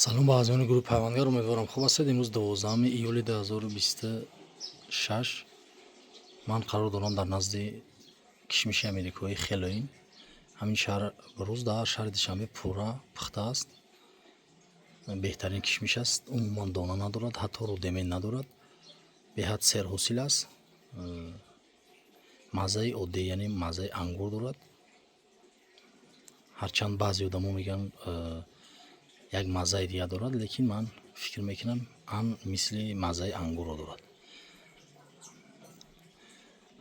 салом ба аъзоёни гурӯҳи пайвандгар, умедворам хуб ҳастед. имрӯз 12 июли 2026 ман қарор дорам дар назди кишмиши амрикои хелоин, ҳамин шаҳр рӯз дар шаҳри душанбе пурра пухта аст. беҳтарин кишмиш аст, умуман дона надорад, ҳатто рӯдемен надорад, беҳад серҳосил аст, маззаи оддӣ яъне маззаи ангур дорад. ҳарчанд баъзе одамо мегӯянд як маззаи дига дорад, лекин ман фикр мекунам мисли маззаи ангурро дорад.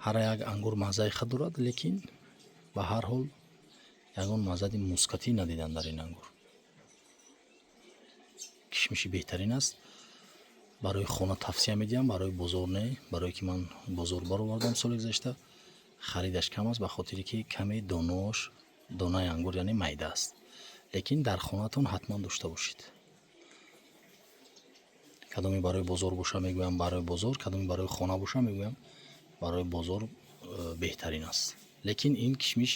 ҳар як ангур маззаи худ дорад, лекин ба ҳар ҳол ягон маззаи мускатӣ надидам дар ин ангур. кишмиши беҳтарин аст. барои хона тавсия медиҳам, барои бозор не. Барое ки ман бозор баровардам соли гузашта, харидаш кам аст, ба хотире ки каме донаи ангур яъне майда аст. лекин дар хонатон ҳатман дошта бошед. кадоме барои бозор боша мегӯям барои бозор, кадоме барои хона боша мегӯям барои бозор беҳтарин аст. лекин ин кишмиш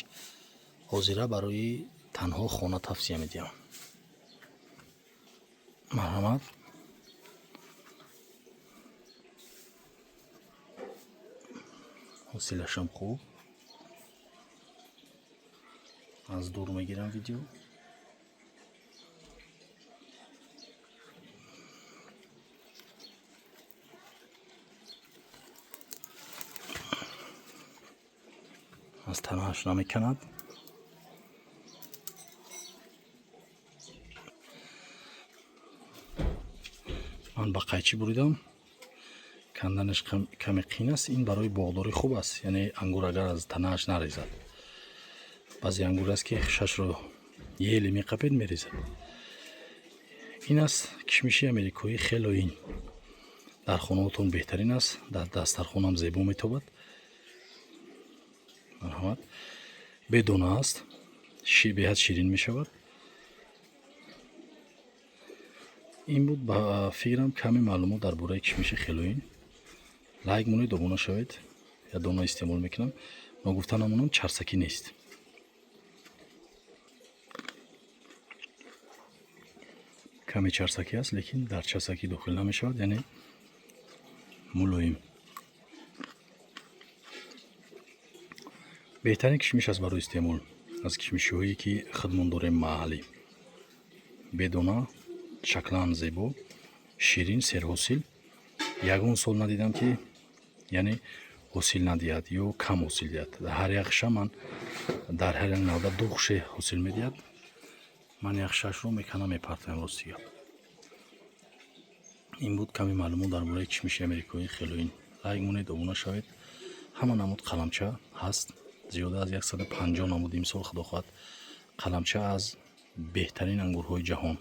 ҳозира барои танҳо хона тавсия медиҳам. марҳамат. ҳосилашам хуб. аз дур мегирам видео. аз танааш намеканад. ман ба қайчи буридам. канданаш каме қин аст. ин барои боғдорӣ хуб аст, яъне ангур агар аз танааш нарезад. баъзе ангур аст ки хишашро ели меқапед мерезад. ин аст кишмиши амрикои хелоин. дар хонаотон беҳтарин аст, дар дастархонам зебо метобад. марҳамат. бедона аст, беҳад ширин мешавад. ин буд ба фикрам каме маълумот дар бораи кишмиши хелоин. лайк монед, обуна шавед. я дона истеъмол мекунам. ногуфта намонам, чарсакӣ нест. каме чарсакӣ аст, лекин дар чарсакӣ дохил намешавад, яъне мулоим. беҳтарин кишмиш аст барои истеъмол аз кишмишҳое ки худмон дорем маҳаллӣ. бедона, шаклан зебо, ширин, серҳосил. ягон сол надидам ки яъне ҳосил надиҳад ё кам ҳосил диҳад. ҳар як ша ман дар ҳар як навда ду хуше ҳосил медиҳад. ман як шашро меканам мепартоям ростига. ин буд каме маълумот дар бораи кишмиши амрикои хелоин. лайк монед, обуна шавед. ҳама намуд қаламча ҳаст. зиёда аз 150 намуд имсол худо хоҳад қаламча аз беҳтарин ангурҳои ҷаҳон.